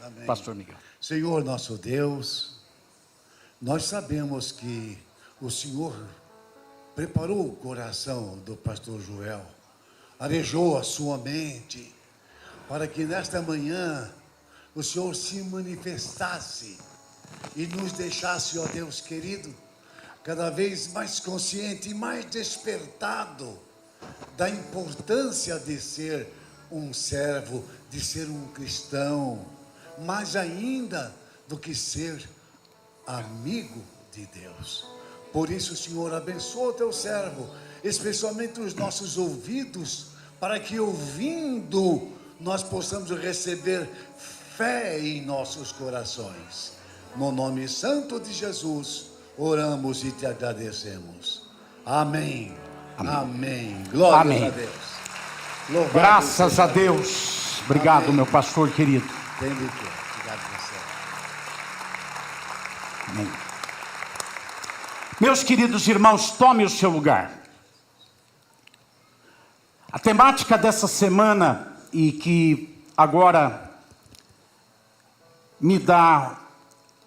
Amém. Pastor Miguel. Senhor nosso Deus, nós sabemos que o Senhor preparou o coração do pastor Joel, arejou a sua mente, para que nesta manhã o Senhor se manifestasse e nos deixasse, ó Deus querido, cada vez mais consciente e mais despertado da importância de ser um servo, de ser um cristão, mais ainda do que ser amigo de Deus. Por isso, Senhor, abençoa o teu servo, especialmente os nossos ouvidos, para que ouvindo nós possamos receber fé em nossos corações. No nome santo de Jesus, oramos e te agradecemos. Amém. Amém. Amém. Glória Amém. a Deus. Louvado Graças seja a Deus. Obrigado, Amém. meu pastor querido. Tem de quê? Obrigado você. Amém. Meus queridos irmãos, tome o seu lugar. A temática dessa semana, e que agora me dá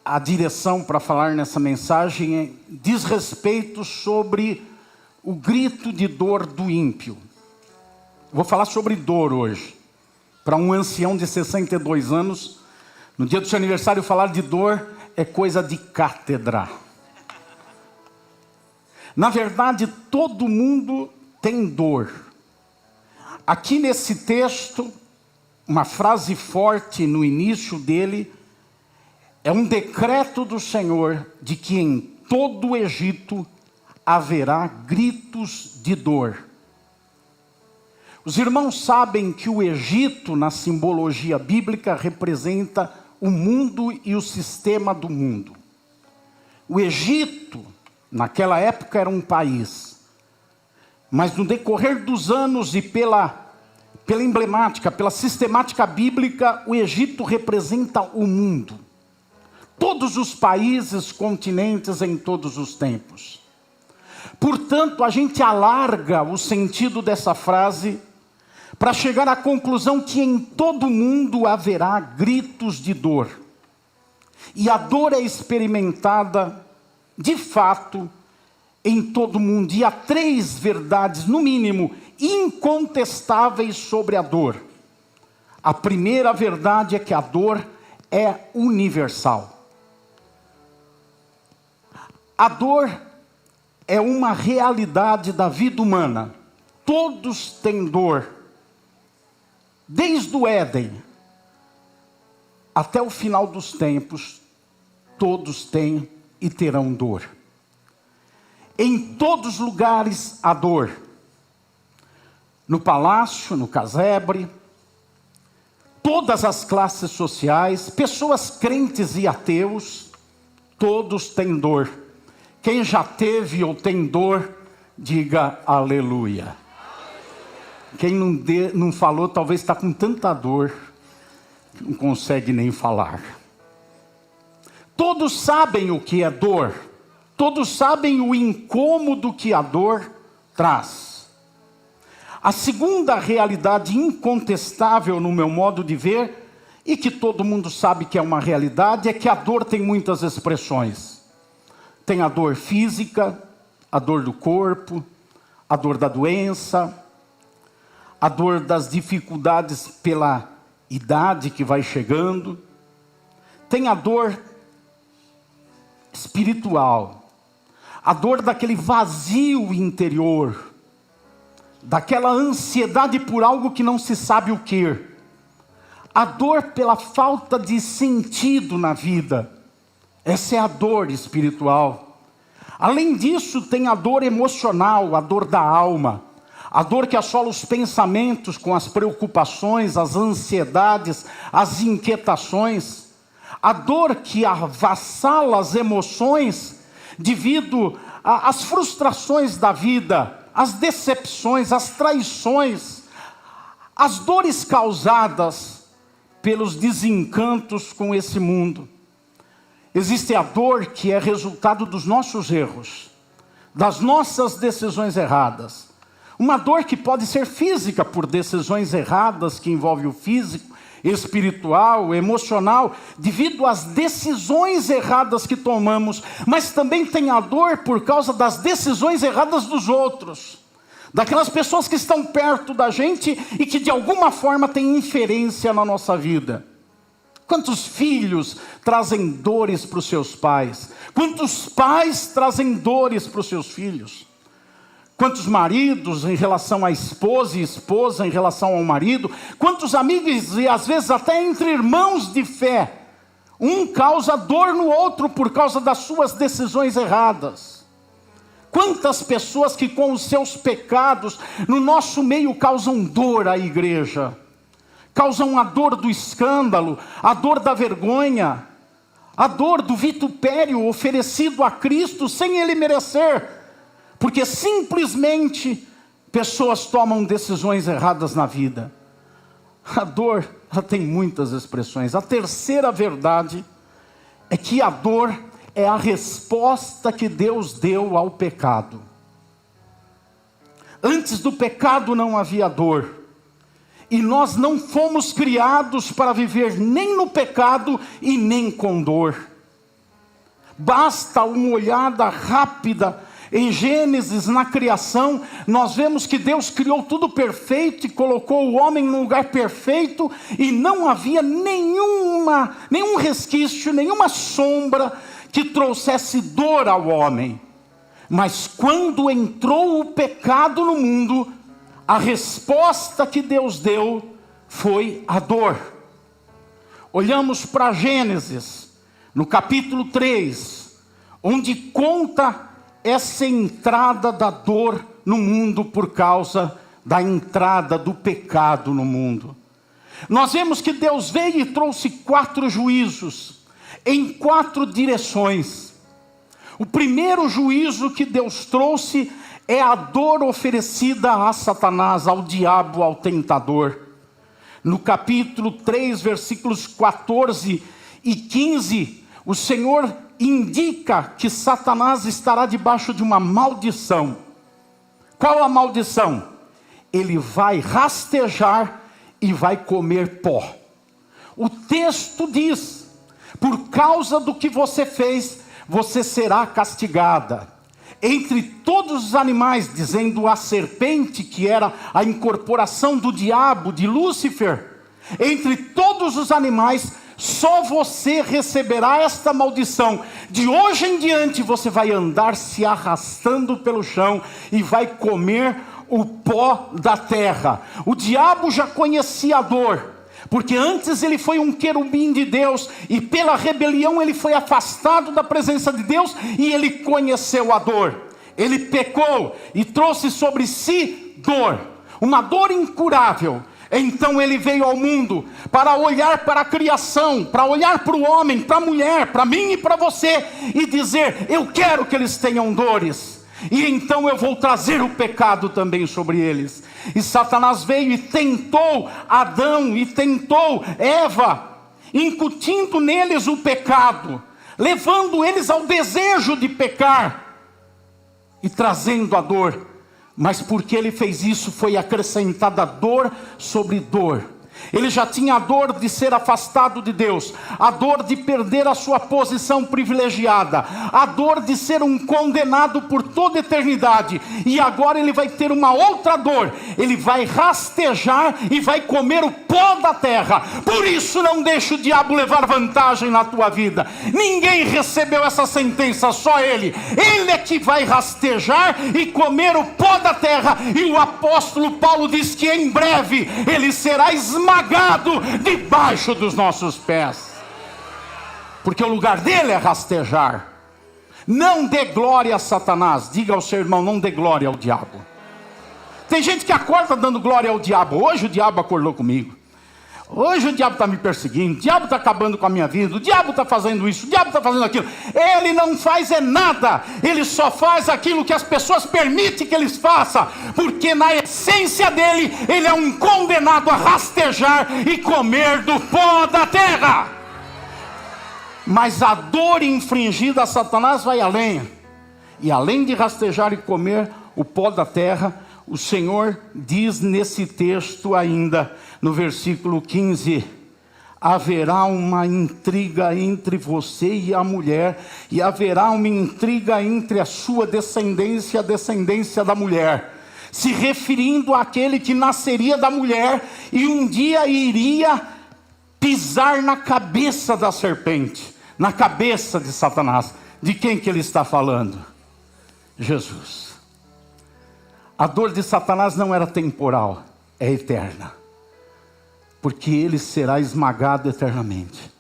a direção para falar nessa mensagem, diz respeito sobre o grito de dor do ímpio. Vou falar sobre dor hoje. Para um ancião de 62 anos, no dia do seu aniversário, falar de dor é coisa de cátedra. Na verdade, todo mundo tem dor. Aqui nesse texto, uma frase forte no início dele, é um decreto do Senhor de que em todo o Egito haverá gritos de dor. Os irmãos sabem que o Egito, na simbologia bíblica, representa o mundo e o sistema do mundo. O Egito, naquela época, era um país. Mas no decorrer dos anos e pela emblemática, pela sistemática bíblica, o Egito representa o mundo. Todos os países, continentes em todos os tempos. Portanto, a gente alarga o sentido dessa frase para chegar à conclusão que em todo mundo haverá gritos de dor. E a dor é experimentada, de fato, em todo mundo. E há 3 verdades, no mínimo, incontestáveis sobre a dor. A primeira verdade é que a dor é universal. A dor é uma realidade da vida humana. Todos têm dor. Desde o Éden até o final dos tempos, todos têm e terão dor. Em todos os lugares há dor. No palácio, no casebre, todas as classes sociais, pessoas crentes e ateus, todos têm dor. Quem já teve ou tem dor, diga aleluia. Quem não falou, talvez está com tanta dor, que não consegue nem falar. Todos sabem o que é dor. Todos sabem o incômodo que a dor traz. A segunda realidade incontestável no meu modo de ver, e que todo mundo sabe que é uma realidade, é que a dor tem muitas expressões. Tem a dor física, a dor do corpo, a dor da doença, a dor das dificuldades pela idade que vai chegando. Tem a dor espiritual, a dor daquele vazio interior, daquela ansiedade por algo que não se sabe o que. A dor pela falta de sentido na vida. Essa é a dor espiritual. Além disso, tem a dor emocional, a dor da alma. A dor que assola os pensamentos com as preocupações, as ansiedades, as inquietações. A dor que avassala as emoções devido às frustrações da vida, às decepções, às traições, as dores causadas pelos desencantos com esse mundo. Existe a dor que é resultado dos nossos erros, das nossas decisões erradas. Uma dor que pode ser física por decisões erradas que envolvem o físico, espiritual, emocional, devido às decisões erradas que tomamos, mas também tem a dor por causa das decisões erradas dos outros, daquelas pessoas que estão perto da gente e que de alguma forma têm inferência na nossa vida. Quantos filhos trazem dores para os seus pais? Quantos pais trazem dores para os seus filhos? Quantos maridos em relação à esposa e esposa em relação ao marido? Quantos amigos e às vezes até entre irmãos de fé? Um causa dor no outro por causa das suas decisões erradas. Quantas pessoas que com os seus pecados no nosso meio causam dor à igreja? Causam a dor do escândalo, a dor da vergonha, a dor do vitupério oferecido a Cristo sem Ele merecer. Porque simplesmente pessoas tomam decisões erradas na vida. A dor, ela tem muitas expressões. A terceira verdade é que a dor é a resposta que Deus deu ao pecado. Antes do pecado não havia dor. E nós não fomos criados para viver nem no pecado e nem com dor. Basta uma olhada rápida em Gênesis, na criação, nós vemos que Deus criou tudo perfeito e colocou o homem no lugar perfeito, e não havia nenhum resquício, nenhuma sombra que trouxesse dor ao homem. Mas quando entrou o pecado no mundo, a resposta que Deus deu foi a dor. Olhamos para Gênesis, no capítulo 3, onde conta essa entrada da dor no mundo por causa da entrada do pecado no mundo. Nós vemos que Deus veio e trouxe 4 juízos, em 4 direções. O primeiro juízo que Deus trouxe é a dor oferecida a Satanás, ao diabo, ao tentador. No capítulo 3, versículos 14 e 15, o Senhor indica que Satanás estará debaixo de uma maldição. Qual a maldição? Ele vai rastejar e vai comer pó. O texto diz: por causa do que você fez, você será castigada. Entre todos os animais, dizendo a serpente, que era a incorporação do diabo, de Lúcifer, entre todos os animais, só você receberá esta maldição. De hoje em diante você vai andar se arrastando pelo chão e vai comer o pó da terra. O diabo já conhecia a dor, porque antes ele foi um querubim de Deus, e pela rebelião ele foi afastado da presença de Deus, e ele conheceu a dor. Ele pecou e trouxe sobre si dor, uma dor incurável. Então ele veio ao mundo para olhar para a criação, para olhar para o homem, para a mulher, para mim e para você, e dizer: eu quero que eles tenham dores, e então eu vou trazer o pecado também sobre eles. E Satanás veio e tentou Adão e tentou Eva, incutindo neles o pecado, levando eles ao desejo de pecar e trazendo a dor. Mas porque ele fez isso, foi acrescentada dor sobre dor. Ele já tinha a dor de ser afastado de Deus, a dor de perder a sua posição privilegiada, a dor de ser um condenado por toda a eternidade. E agora ele vai ter uma outra dor: ele vai rastejar e vai comer o pó da terra. Por isso não deixe o diabo levar vantagem na tua vida. Ninguém recebeu essa sentença, só ele. Ele é que vai rastejar e comer o pó da terra. E o apóstolo Paulo diz que em breve ele será esmagado debaixo dos nossos pés, porque o lugar dele é rastejar. Não dê glória a Satanás. Diga ao seu irmão: não dê glória ao diabo. Tem gente que acorda dando glória ao diabo. Hoje o diabo acordou comigo, hoje o diabo está me perseguindo, o diabo está acabando com a minha vida, o diabo está fazendo isso, o diabo está fazendo aquilo. Ele não faz nada, ele só faz aquilo que as pessoas permitem que eles façam, porque na essência dele, ele é um condenado a rastejar e comer do pó da terra. Mas a dor infringida a Satanás vai além, e além de rastejar e comer o pó da terra, o Senhor diz nesse texto ainda, no versículo 15: haverá uma intriga entre você e a mulher, e haverá uma intriga entre a sua descendência e a descendência da mulher, se referindo àquele que nasceria da mulher e um dia iria pisar na cabeça da serpente, na cabeça de Satanás. De quem que ele está falando? Jesus. A dor de Satanás não era temporal, é eterna, porque ele será esmagado eternamente.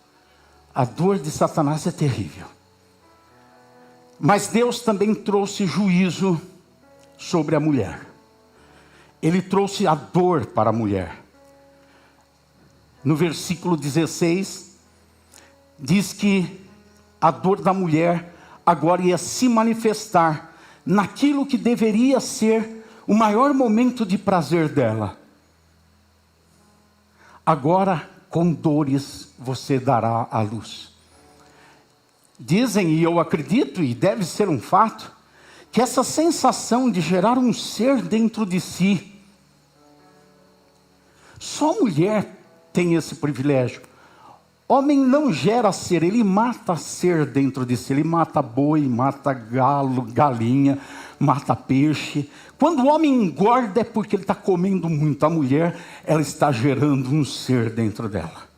A dor de Satanás é terrível. Mas Deus também trouxe juízo sobre a mulher. Ele trouxe a dor para a mulher. No versículo 16, diz que a dor da mulher agora ia se manifestar naquilo que deveria ser o maior momento de prazer dela. Agora, com dores, você dará à luz. Dizem, e eu acredito, e deve ser um fato, que essa sensação de gerar um ser dentro de si, só mulher tem esse privilégio. Homem não gera ser, ele mata ser dentro de si. Ele mata boi, mata galo, galinha, mata peixe. Quando o homem engorda é porque ele está comendo muito. A mulher, ela está gerando um ser dentro dela.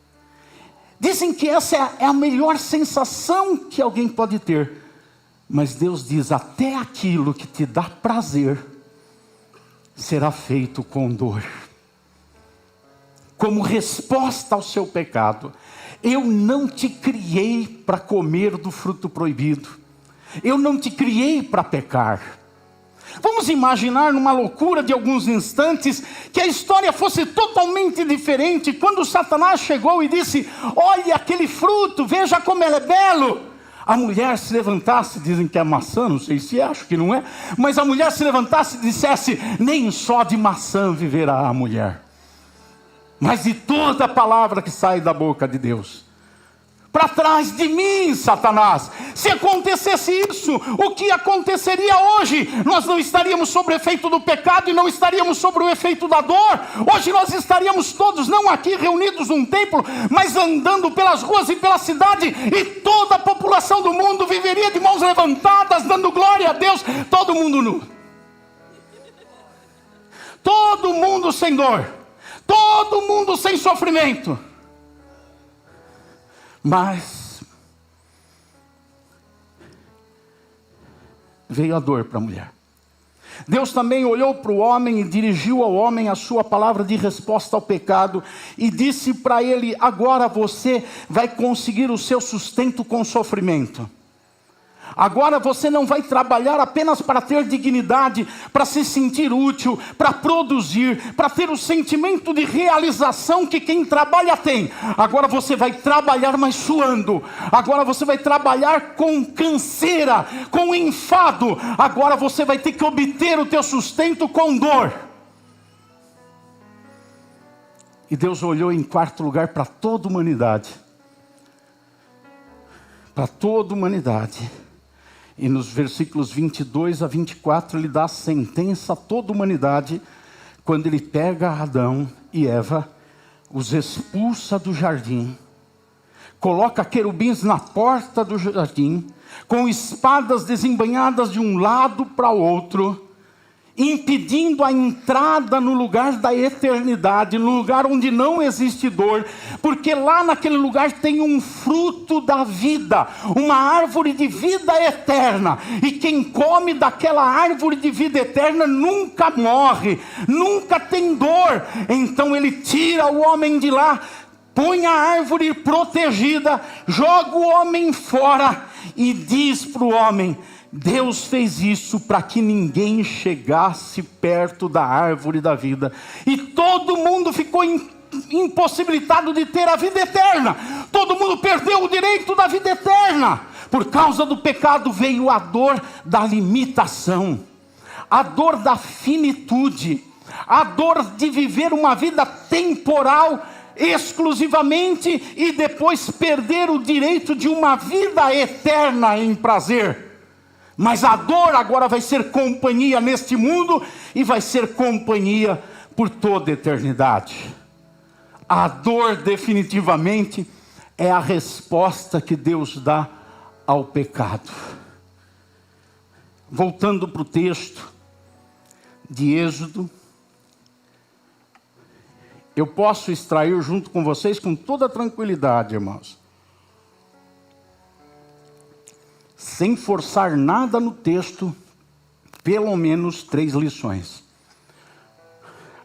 Dizem que essa é a melhor sensação que alguém pode ter. Mas Deus diz, até aquilo que te dá prazer será feito com dor. Como resposta ao seu pecado. Eu não te criei para comer do fruto proibido. Eu não te criei para pecar. Vamos imaginar numa loucura de alguns instantes que a história fosse totalmente diferente. Quando Satanás chegou e disse, olha aquele fruto, veja como ele é belo. A mulher se levantasse, dizem que é maçã, não sei se é, acho que não é. Mas a mulher se levantasse e dissesse, nem só de maçã viverá a mulher, mas de toda a palavra que sai da boca de Deus. Para trás de mim, Satanás. Se acontecesse isso, o que aconteceria hoje? Nós não estaríamos sob o efeito do pecado e não estaríamos sob o efeito da dor. Hoje nós estaríamos todos, não aqui reunidos num templo, mas andando pelas ruas e pela cidade, e toda a população do mundo viveria de mãos levantadas, dando glória a Deus, todo mundo nu. Todo mundo sem dor. Todo mundo sem sofrimento. Mas veio a dor para a mulher. Deus também olhou para o homem e dirigiu ao homem a sua palavra de resposta ao pecado e disse para ele, agora você vai conseguir o seu sustento com sofrimento. Agora você não vai trabalhar apenas para ter dignidade, para se sentir útil, para produzir, para ter o sentimento de realização que quem trabalha tem. Agora você vai trabalhar mais suando. Agora você vai trabalhar com canseira, com enfado. Agora você vai ter que obter o teu sustento com dor. E Deus olhou em quarto lugar para toda a humanidade. Para toda a humanidade. E nos versículos 22 a 24, ele dá a sentença a toda a humanidade, quando ele pega Adão e Eva, os expulsa do jardim, coloca querubins na porta do jardim, com espadas desembainhadas de um lado para o outro, impedindo a entrada no lugar da eternidade, no lugar onde não existe dor, porque lá naquele lugar tem um fruto da vida, uma árvore de vida eterna, e quem come daquela árvore de vida eterna nunca morre, nunca tem dor. Então ele tira o homem de lá, põe a árvore protegida, joga o homem fora e diz para o homem, Deus fez isso para que ninguém chegasse perto da árvore da vida. E todo mundo ficou impossibilitado de ter a vida eterna. Todo mundo perdeu o direito da vida eterna. Por causa do pecado veio a dor da limitação, a dor da finitude, a dor de viver uma vida temporal exclusivamente e depois perder o direito de uma vida eterna em prazer. Mas a dor agora vai ser companhia neste mundo e vai ser companhia por toda a eternidade. A A dor definitivamente é a resposta que Deus dá ao pecado. Voltando para o texto de Êxodo, eu posso extrair junto com vocês com toda tranquilidade, irmãos, sem forçar nada no texto, pelo menos 3 lições.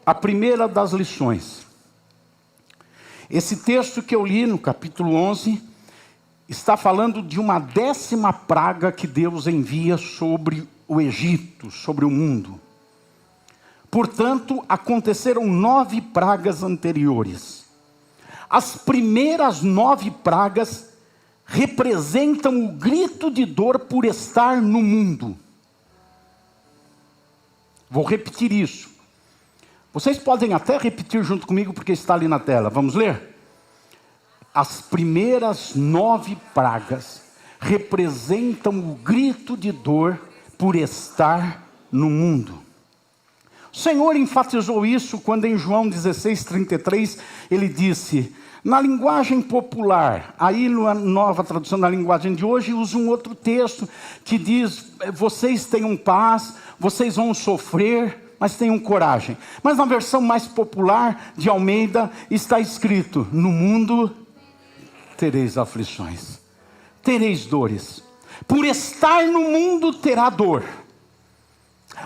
A primeira das lições: esse texto que eu li no capítulo 11, está falando de uma 10ª praga que Deus envia sobre o Egito, sobre o mundo. Portanto, aconteceram 9 pragas anteriores. As primeiras 9 pragas representam o grito de dor por estar no mundo. Vou repetir isso. Vocês podem até repetir junto comigo, porque está ali na tela. Vamos ler? As primeiras 9 pragas representam o grito de dor por estar no mundo. O Senhor enfatizou isso quando em João 16:33 ele disse, na linguagem popular, aí na nova tradução da linguagem de hoje, usa um outro texto que diz, vocês tenham paz, vocês vão sofrer, mas tenham coragem. Mas na versão mais popular de Almeida está escrito, no mundo tereis aflições, tereis dores. Por estar no mundo terá dor.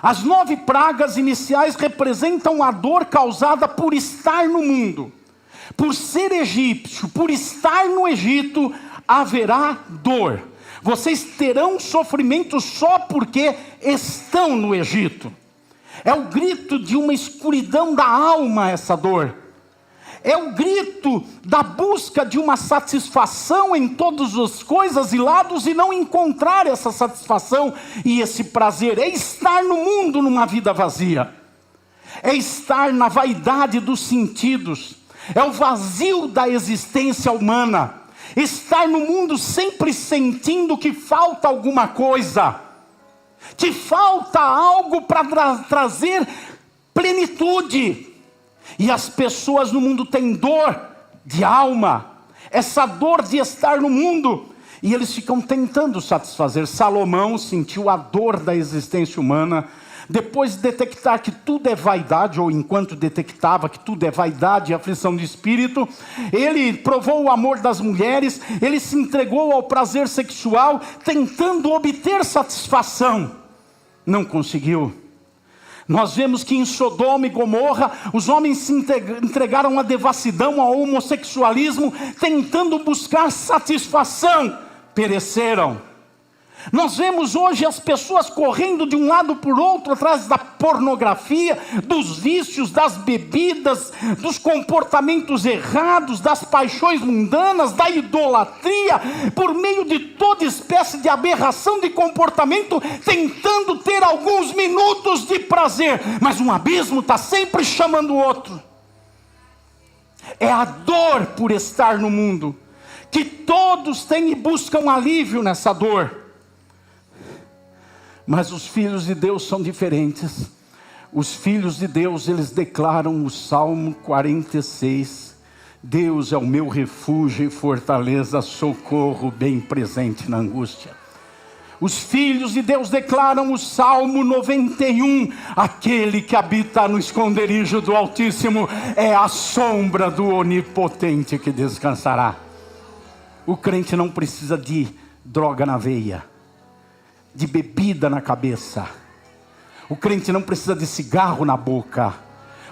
As 9 pragas iniciais representam a dor causada por estar no mundo. Por ser egípcio, por estar no Egito, haverá dor. Vocês terão sofrimento só porque estão no Egito. É o grito de uma escuridão da alma essa dor. É o grito da busca de uma satisfação em todas as coisas e lados e não encontrar essa satisfação e esse prazer. É estar no mundo numa vida vazia. É estar na vaidade dos sentidos. É o vazio da existência humana. Estar no mundo sempre sentindo que falta alguma coisa. Que falta algo para trazer plenitude. E as pessoas no mundo têm dor de alma, essa dor de estar no mundo, e eles ficam tentando satisfazer. Salomão sentiu a dor da existência humana, depois de detectar que tudo é vaidade, ou enquanto detectava que tudo é vaidade e aflição de espírito, ele provou o amor das mulheres, ele se entregou ao prazer sexual, tentando obter satisfação, não conseguiu. Nós vemos que em Sodoma e Gomorra, os homens se entregaram à devassidão, ao homossexualismo, tentando buscar satisfação, pereceram. Nós vemos hoje as pessoas correndo de um lado por outro, atrás da pornografia, dos vícios, das bebidas, dos comportamentos errados, das paixões mundanas, da idolatria, por meio de toda espécie de aberração de comportamento, tentando ter alguns minutos de prazer, mas um abismo está sempre chamando o outro. É a dor por estar no mundo, que todos têm e buscam alívio nessa dor. Mas os filhos de Deus são diferentes. Os filhos de Deus, eles declaram o Salmo 46. Deus é o meu refúgio e fortaleza, socorro bem presente na angústia. Os filhos de Deus declaram o Salmo 91. Aquele que habita no esconderijo do Altíssimo é a sombra do Onipotente que descansará. O crente não precisa de droga na veia, de bebida na cabeça. O crente não precisa de cigarro na boca.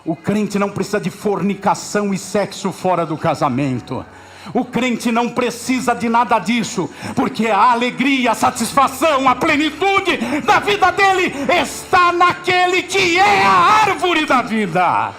O crente não precisa de fornicação e sexo fora do casamento. O crente não precisa de nada disso, porque a alegria, a satisfação, a plenitude da vida dele está naquele que é a árvore da vida.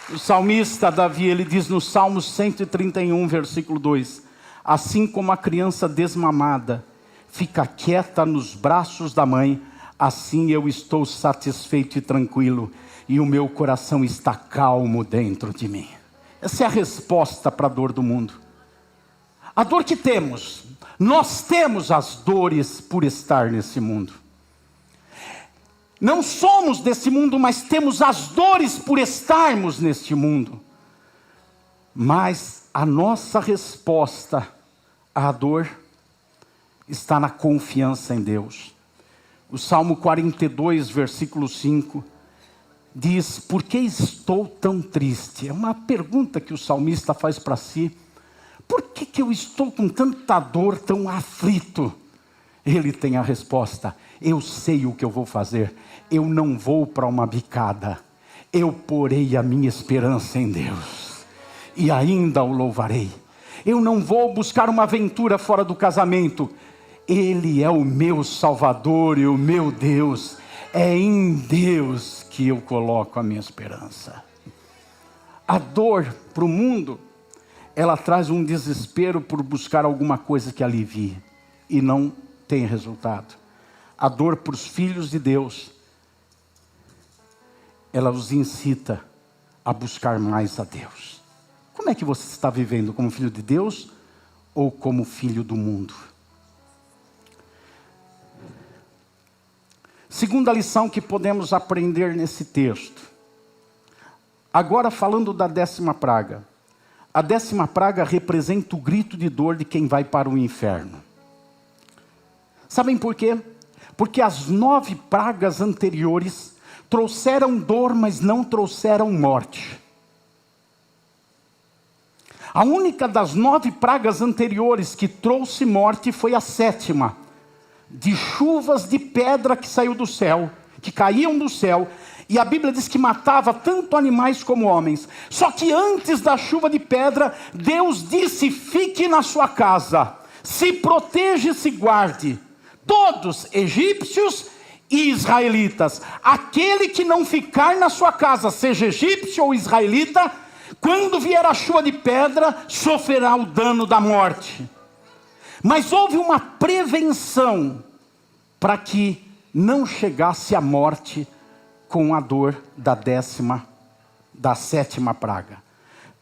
O salmista Davi, ele diz no Salmo 131, versículo 2: assim como a criança desmamada fica quieta nos braços da mãe, assim eu estou satisfeito e tranquilo, e o meu coração está calmo dentro de mim. Essa é a resposta para a dor do mundo. A dor que temos, Nós temos as dores por estar nesse mundo. Não somos desse mundo, mas temos as dores por estarmos neste mundo. Mas a nossa resposta à dor está na confiança em Deus. O Salmo 42, versículo 5, diz: por que estou tão triste? É uma pergunta que o salmista faz para si. Por que eu estou com tanta dor, tão aflito? Ele tem a resposta: eu sei o que eu vou fazer. Eu não vou para uma bicada. Eu porei a minha esperança em Deus, e ainda o louvarei. Eu não vou buscar uma aventura fora do casamento. Ele é o meu Salvador e o meu Deus. É em Deus que eu coloco a minha esperança. A dor para o mundo, ela traz um desespero por buscar alguma coisa que alivie, e não tem resultado. A dor para os filhos de Deus, ela os incita a buscar mais a Deus. Como é que você está vivendo? Como filho de Deus ou como filho do mundo? Segunda lição que podemos aprender nesse texto. Agora falando da 10ª praga. A 10ª praga representa o grito de dor de quem vai para o inferno. Sabem por quê? Porque as 9 pragas anteriores trouxeram dor, mas não trouxeram morte. A única das 9 pragas anteriores que trouxe morte foi a 7ª, de chuvas de pedra que saiu do céu, que caíam do céu, e a Bíblia diz que matava tanto animais como homens. Só que antes da chuva de pedra, Deus disse: fique na sua casa, se proteja e se guarde, todos, egípcios e israelitas. Aquele que não ficar na sua casa, seja egípcio ou israelita, quando vier a chuva de pedra, sofrerá o dano da morte. Mas houve uma prevenção para que não chegasse a morte com a dor da 7ª praga.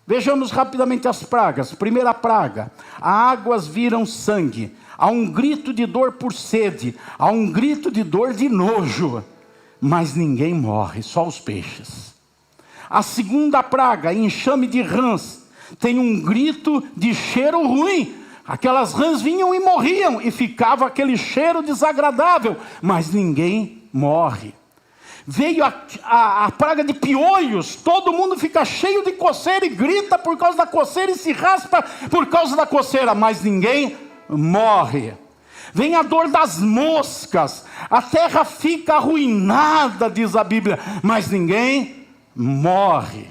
Vejamos rapidamente as pragas. Primeira praga: as águas viram sangue. Há um grito de dor por sede. Há um grito de dor de nojo. Mas ninguém morre, só os peixes. A segunda praga: enxame de rãs. Tem um grito de cheiro ruim. Aquelas rãs vinham e morriam, e ficava aquele cheiro desagradável, mas ninguém morre. Veio a praga de piolhos, todo mundo fica cheio de coceira e grita por causa da coceira e se raspa por causa da coceira, mas ninguém morre. Vem a dor das moscas, a terra fica arruinada, diz a Bíblia, mas ninguém morre.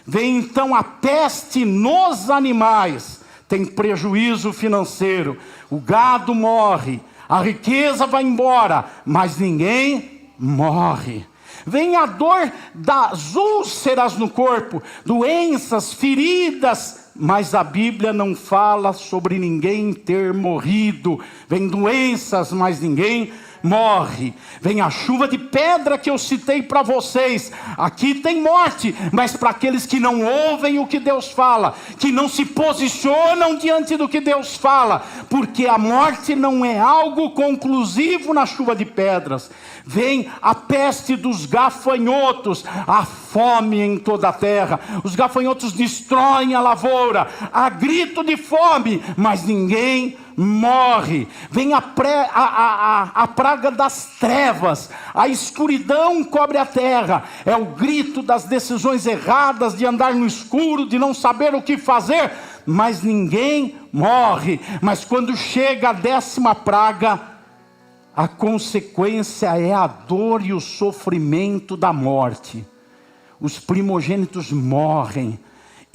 Vem então a peste nos animais. Tem prejuízo financeiro, o gado morre, a riqueza vai embora, mas ninguém morre. Vem a dor das úlceras no corpo, doenças, feridas, mas a Bíblia não fala sobre ninguém ter morrido. Vem doenças, mas ninguém morre. Vem a chuva de pedra que eu citei para vocês. Aqui tem morte, mas para aqueles que não ouvem o que Deus fala, que não se posicionam diante do que Deus fala, porque a morte não é algo conclusivo na chuva de pedras. Vem a peste dos gafanhotos, a fome em toda a terra. Os gafanhotos destroem a lavoura, há grito de fome, mas ninguém morre. Vem a praga das trevas, a escuridão cobre a terra. É o grito das decisões erradas, de andar no escuro, de não saber o que fazer, mas ninguém morre. Mas quando chega a 10ª praga, a consequência é a dor e o sofrimento da morte. Os primogênitos morrem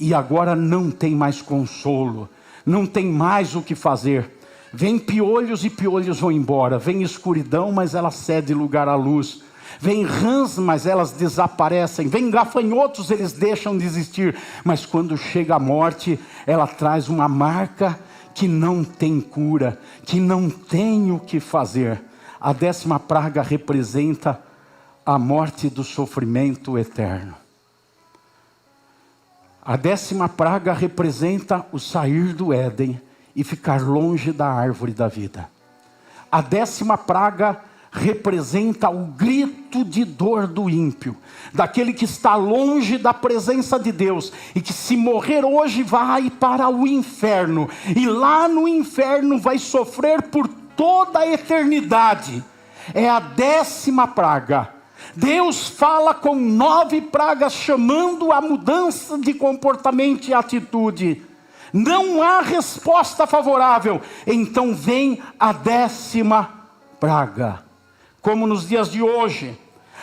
e agora não tem mais consolo, não tem mais o que fazer. Vem piolhos e piolhos vão embora. Vem escuridão, mas ela cede lugar à luz. Vem rãs, mas elas desaparecem. Vem gafanhotos, eles deixam de existir. Mas quando chega a morte, ela traz uma marca que não tem cura, que não tem o que fazer. A 10ª praga representa a morte do sofrimento eterno. A 10ª praga representa o sair do Éden e ficar longe da árvore da vida. A 10ª praga representa o grito de dor do ímpio, daquele que está longe da presença de Deus, e que se morrer hoje vai para o inferno, e lá no inferno vai sofrer por toda a eternidade. É a 10ª praga. Deus fala com 9 pragas, chamando a mudança de comportamento e atitude. Não há resposta favorável. Então vem a 10ª praga. Como nos dias de hoje,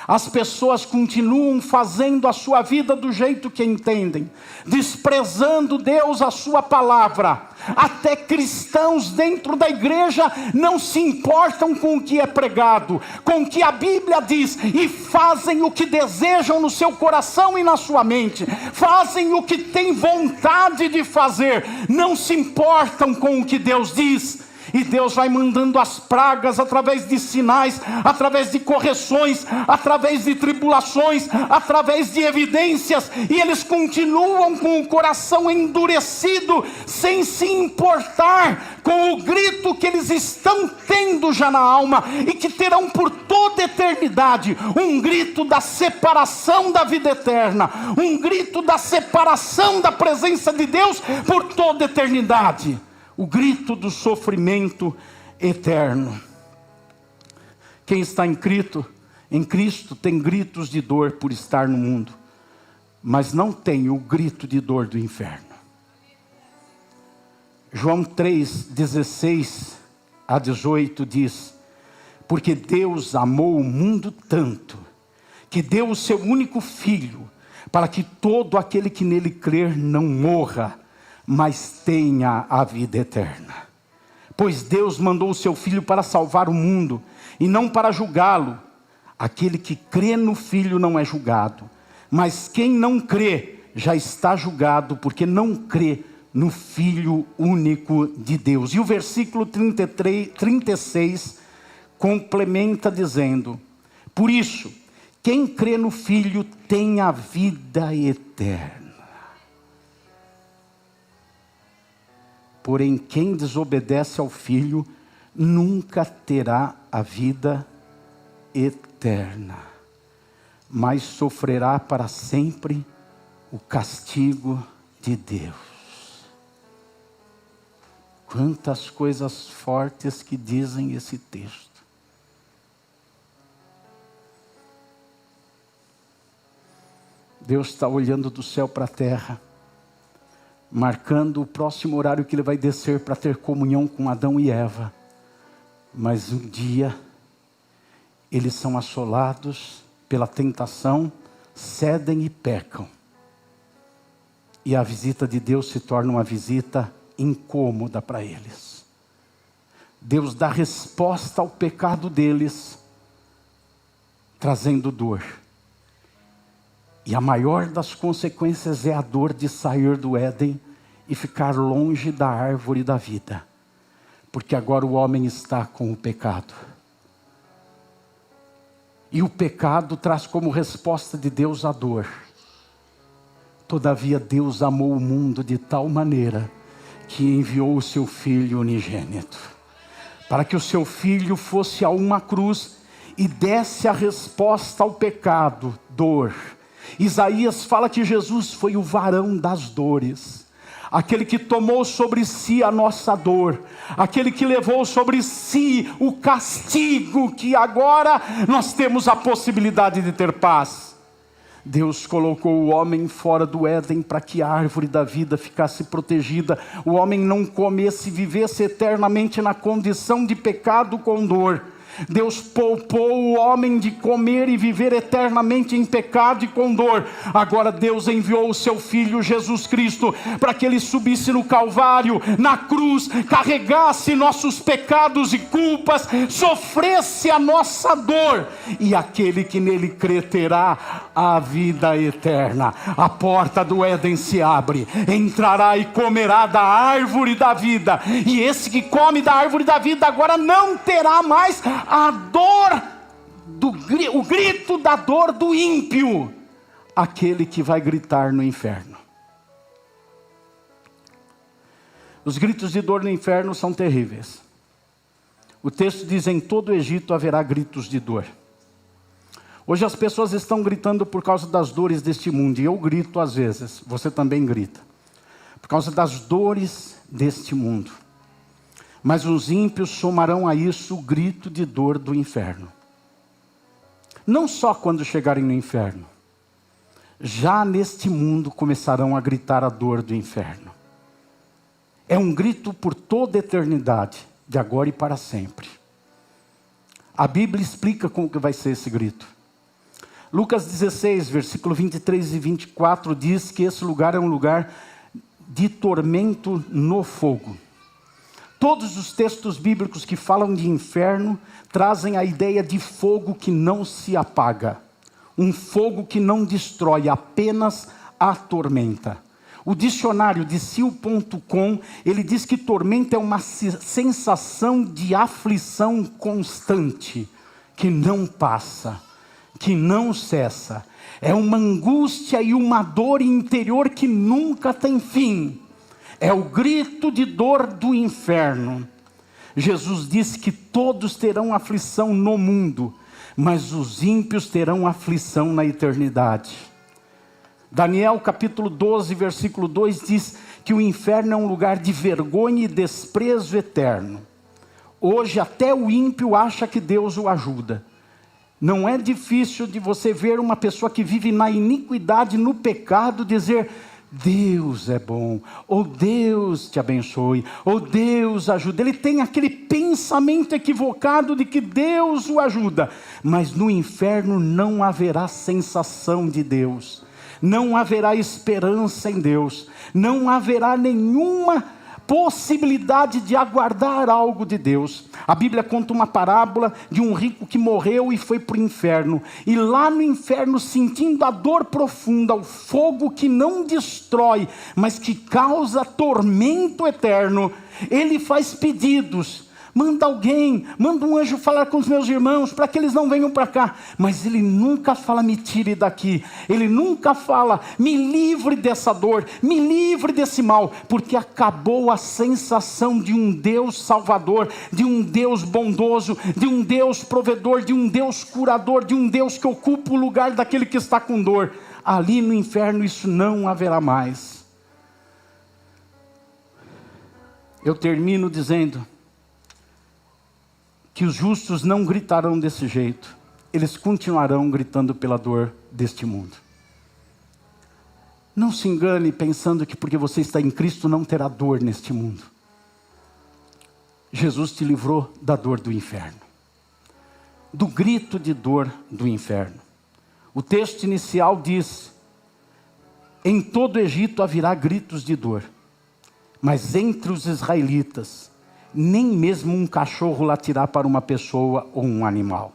as pessoas continuam fazendo a sua vida do jeito que entendem, desprezando Deus, a sua palavra. Até cristãos dentro da igreja não se importam com o que é pregado, com o que a Bíblia diz, e fazem o que desejam no seu coração e na sua mente, fazem o que têm vontade de fazer, não se importam com o que Deus diz. E Deus vai mandando as pragas através de sinais, através de correções, através de tribulações, através de evidências. E eles continuam com o coração endurecido, sem se importar com o grito que eles estão tendo já na alma, e que terão por toda a eternidade, um grito da separação da vida eterna, um grito da separação da presença de Deus por toda a eternidade. O grito do sofrimento eterno. Quem está em Cristo tem gritos de dor por estar no mundo, mas não tem o grito de dor do inferno. João 3:16-18 diz: porque Deus amou o mundo tanto, que deu o seu único Filho, para que todo aquele que nele crer não morra, mas tenha a vida eterna. Pois Deus mandou o seu Filho para salvar o mundo, e não para julgá-lo. Aquele que crê no Filho não é julgado, mas quem não crê já está julgado, porque não crê no Filho único de Deus. E o versículo 36 complementa dizendo: por isso, quem crê no Filho tem a vida eterna. Porém, quem desobedece ao Filho nunca terá a vida eterna, mas sofrerá para sempre o castigo de Deus. Quantas coisas fortes que dizem esse texto. Deus está olhando do céu para a terra, marcando o próximo horário que Ele vai descer para ter comunhão com Adão e Eva. Mas um dia, eles são assolados pela tentação, cedem e pecam. E a visita de Deus se torna uma visita incômoda para eles. Deus dá resposta ao pecado deles, trazendo dor. E a maior das consequências é a dor de sair do Éden e ficar longe da árvore da vida. Porque agora o homem está com o pecado. E o pecado traz como resposta de Deus a dor. Todavia Deus amou o mundo de tal maneira que enviou o seu Filho unigênito, para que o seu Filho fosse a uma cruz e desse a resposta ao pecado, dor. Isaías fala que Jesus foi o varão das dores, aquele que tomou sobre si a nossa dor, aquele que levou sobre si o castigo, que agora nós temos a possibilidade de ter paz. Deus colocou o homem fora do Éden para que a árvore da vida ficasse protegida, o homem não comesse e vivesse eternamente na condição de pecado com dor. Deus poupou o homem de comer e viver eternamente em pecado e com dor. Agora Deus enviou o seu Filho Jesus Cristo para que Ele subisse no Calvário, na cruz, carregasse nossos pecados e culpas, sofresse a nossa dor, e aquele que nele crê terá a vida eterna. A porta do Éden se abre, entrará e comerá da árvore da vida, e esse que come da árvore da vida agora não terá mais a dor, o grito da dor do ímpio, aquele que vai gritar no inferno. Os gritos de dor no inferno são terríveis. O texto diz: em todo o Egito haverá gritos de dor. Hoje as pessoas estão gritando por causa das dores deste mundo. E eu grito às vezes, você também grita. Por causa das dores deste mundo. Mas os ímpios somarão a isso o grito de dor do inferno. Não só quando chegarem no inferno. Já neste mundo começarão a gritar a dor do inferno. É um grito por toda a eternidade, de agora e para sempre. A Bíblia explica como que vai ser esse grito. Lucas 16, versículo 23 e 24 diz que esse lugar é um lugar de tormento no fogo. Todos os textos bíblicos que falam de inferno trazem a ideia de fogo que não se apaga. Um fogo que não destrói, apenas atormenta. O dicionário de sil.com, ele diz que tormento é uma sensação de aflição constante, que não passa, que não cessa. É uma angústia e uma dor interior que nunca tem fim. É o grito de dor do inferno. Jesus disse que todos terão aflição no mundo, mas os ímpios terão aflição na eternidade. Daniel capítulo 12, versículo 2 diz que o inferno é um lugar de vergonha e desprezo eterno. Hoje até o ímpio acha que Deus o ajuda. Não é difícil de você ver uma pessoa que vive na iniquidade, no pecado, dizer: Deus é bom, ou Deus te abençoe, ou Deus ajuda. Ele tem aquele pensamento equivocado de que Deus o ajuda. Mas no inferno não haverá sensação de Deus. Não haverá esperança em Deus. Não haverá nenhuma possibilidade de aguardar algo de Deus. A Bíblia conta uma parábola de um rico que morreu e foi para o inferno. E lá no inferno, sentindo a dor profunda, o fogo que não destrói, mas que causa tormento eterno, ele faz pedidos. Manda alguém, manda um anjo falar com os meus irmãos, para que eles não venham para cá. Mas ele nunca fala: me tire daqui. Ele nunca fala: me livre dessa dor, me livre desse mal. Porque acabou a sensação de um Deus salvador, de um Deus bondoso, de um Deus provedor, de um Deus curador, de um Deus que ocupa o lugar daquele que está com dor. Ali no inferno isso não haverá mais. Eu termino dizendo que os justos não gritarão desse jeito. Eles continuarão gritando pela dor deste mundo. Não se engane pensando que porque você está em Cristo não terá dor neste mundo. Jesus te livrou da dor do inferno. Do grito de dor do inferno. O texto inicial diz: em todo o Egito haverá gritos de dor. Mas entre os israelitas nem mesmo um cachorro latirá para uma pessoa ou um animal.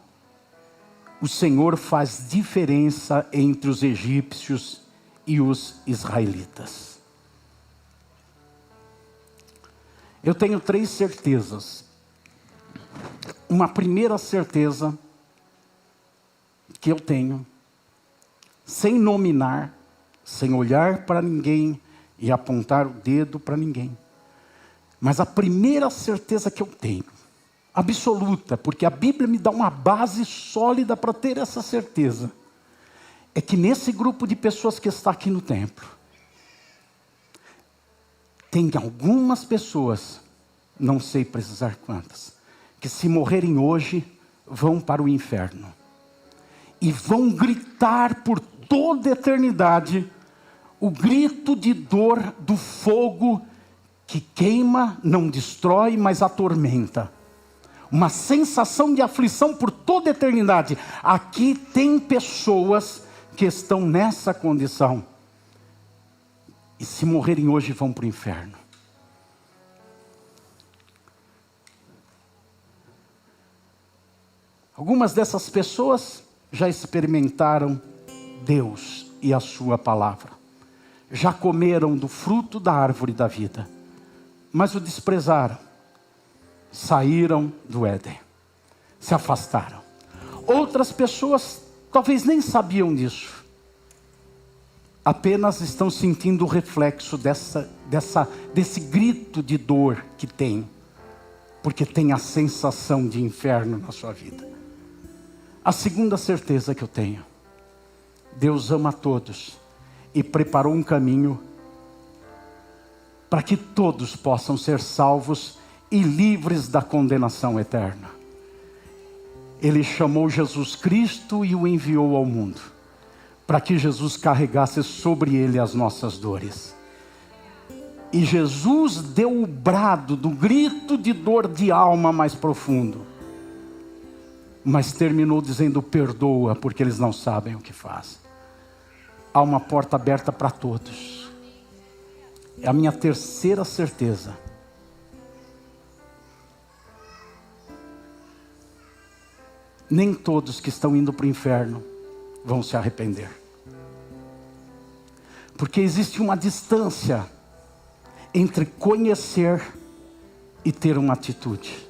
O Senhor faz diferença entre os egípcios e os israelitas. Eu tenho 3 certezas. Uma primeira certeza que eu tenho, sem nominar, sem olhar para ninguém e apontar o dedo para ninguém. Mas a primeira certeza que eu tenho, absoluta, porque a Bíblia me dá uma base sólida para ter essa certeza, é que nesse grupo de pessoas que está aqui no templo, tem algumas pessoas, não sei precisar quantas, que se morrerem hoje, vão para o inferno. E vão gritar por toda a eternidade, o grito de dor do fogo que queima, não destrói, mas atormenta. Uma sensação de aflição por toda a eternidade. Aqui tem pessoas que estão nessa condição. E se morrerem hoje, vão para o inferno. Algumas dessas pessoas já experimentaram Deus e a sua palavra. Já comeram do fruto da árvore da vida. Mas o desprezaram, saíram do Éden, se afastaram. Outras pessoas talvez nem sabiam disso. apenas estão sentindo o reflexo desse grito de dor que tem, porque tem a sensação de inferno na sua vida. A segunda certeza que eu tenho: Deus ama a todos e preparou um caminho para que todos possam ser salvos e livres da condenação eterna. Ele chamou Jesus Cristo e o enviou ao mundo, para que Jesus carregasse sobre ele as nossas dores. E Jesus deu o brado do grito de dor de alma mais profundo, mas terminou dizendo: perdoa, porque eles não sabem o que fazem. Há uma porta aberta para todos. É a minha terceira certeza. Nem todos que estão indo para o inferno vão se arrepender. Porque existe uma distância entre conhecer e ter uma atitude.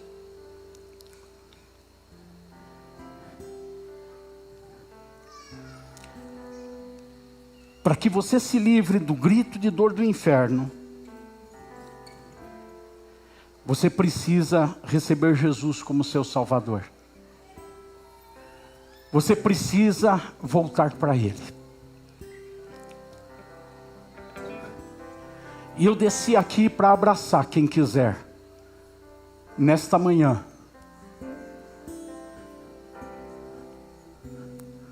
Para que você se livre do grito de dor do inferno, você precisa receber Jesus como seu Salvador. Você precisa voltar para Ele. E eu desci aqui para abraçar quem quiser, nesta manhã,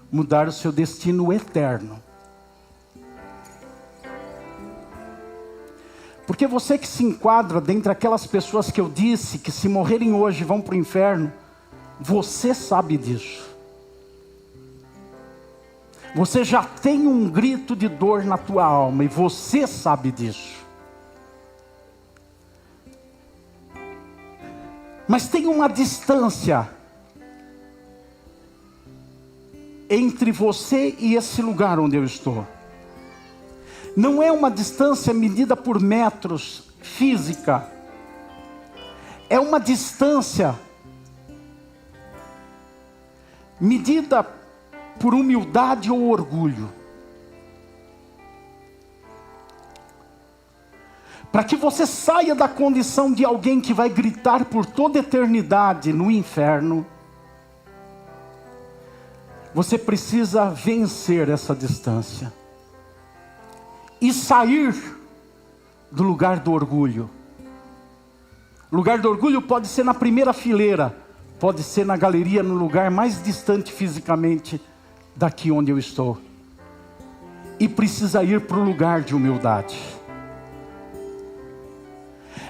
mudar o seu destino eterno. Porque você que se enquadra dentre aquelas pessoas que eu disse, que se morrerem hoje vão para o inferno, você sabe disso. Você já tem um grito de dor na tua alma e você sabe disso. Mas tem uma distância entre você e esse lugar onde eu estou. Não é uma distância medida por metros física. É uma distância medida por humildade ou orgulho. Para que você saia da condição de alguém que vai gritar por toda a eternidade no inferno, você precisa vencer essa distância e sair do lugar do orgulho. O lugar do orgulho pode ser na primeira fileira, pode ser na galeria, no lugar mais distante fisicamente daqui onde eu estou. E precisa ir para o lugar de humildade.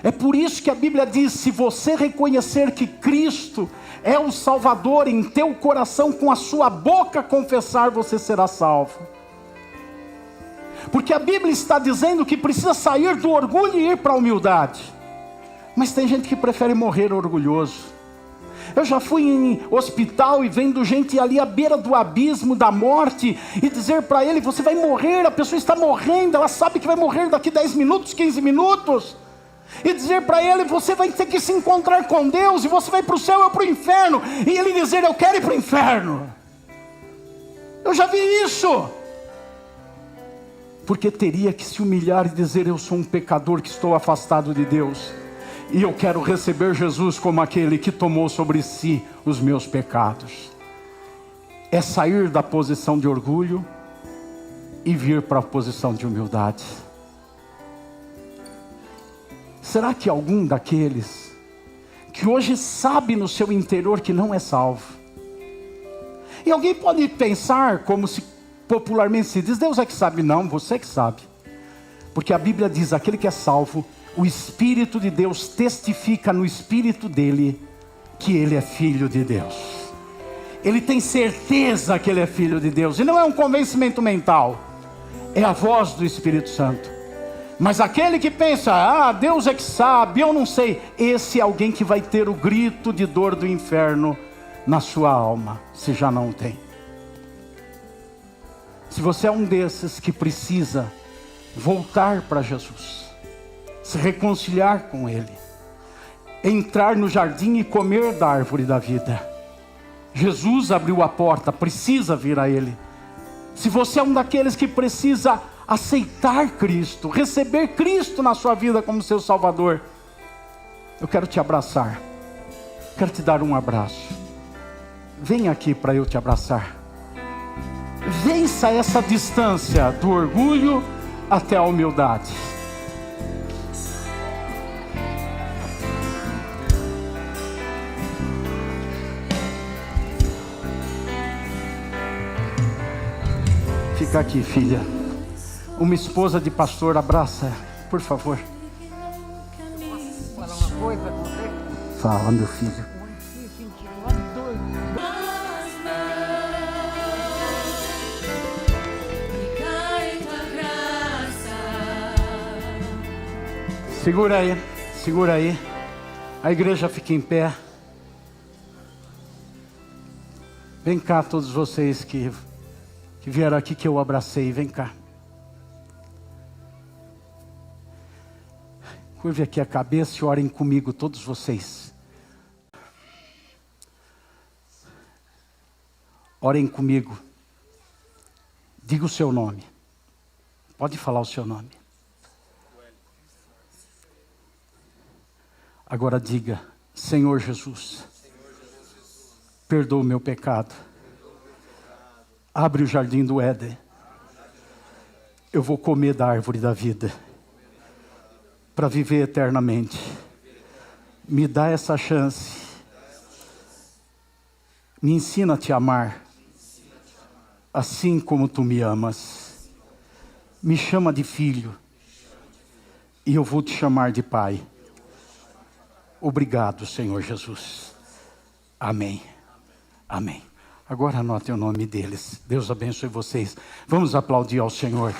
É por isso que a Bíblia diz: se você reconhecer que Cristo é o Salvador em teu coração, com a sua boca confessar, você será salvo. Porque a Bíblia está dizendo que precisa sair do orgulho e ir para a humildade. Mas tem gente que prefere morrer orgulhoso. Eu já fui em hospital e vendo gente ali à beira do abismo da morte e dizer para ele: você vai morrer, a pessoa está morrendo, ela sabe que vai morrer daqui 10 minutos, 15 minutos. E dizer para ele: você vai ter que se encontrar com Deus, e você vai para o céu ou para o inferno. E ele dizer: eu quero ir para o inferno. Eu já vi isso. Porque teria que se humilhar e dizer: eu sou um pecador que estou afastado de Deus, e eu quero receber Jesus como aquele que tomou sobre si os meus pecados. É sair da posição de orgulho e vir para a posição de humildade. Será que algum daqueles que hoje sabe no seu interior que não é salvo? E alguém pode pensar, como se popularmente se diz: Deus é que sabe. Não, você que sabe. Porque a Bíblia diz: aquele que é salvo, o Espírito de Deus testifica no espírito dele que ele é filho de Deus. Ele tem certeza que ele é filho de Deus. E não é um convencimento mental, é a voz do Espírito Santo. Mas aquele que pensa: Deus é que sabe, eu não sei, esse é alguém que vai ter o grito de dor do inferno na sua alma, se já não tem. Se você é um desses que precisa voltar para Jesus, se reconciliar com Ele, entrar no jardim e comer da árvore da vida, Jesus abriu a porta, precisa vir a Ele. Se você é um daqueles que precisa aceitar Cristo, receber Cristo na sua vida como seu Salvador, eu quero te abraçar, quero te dar um abraço. Vem aqui para eu te abraçar. Vença essa distância do orgulho até a humildade. Fica aqui, filha. Uma esposa de pastor, abraça, por favor. Posso falar uma coisa com você? Fala, meu filho. Segura aí, segura aí. A igreja fica em pé. Vem cá, todos vocês que vieram aqui, que eu abracei, vem cá. Curve aqui a cabeça e orem comigo, todos vocês. Orem comigo. Diga o seu nome. Pode falar o seu nome. Agora diga: Senhor Jesus, perdoa o meu pecado. Abre o jardim do Éden. Eu vou comer da árvore da vida para viver eternamente. Me dá essa chance. Me ensina a te amar assim como tu me amas. Me chama de filho e eu vou te chamar de pai. Obrigado, Senhor Jesus. Amém. Amém. Agora anotem o nome deles. Deus abençoe vocês. Vamos aplaudir ao Senhor.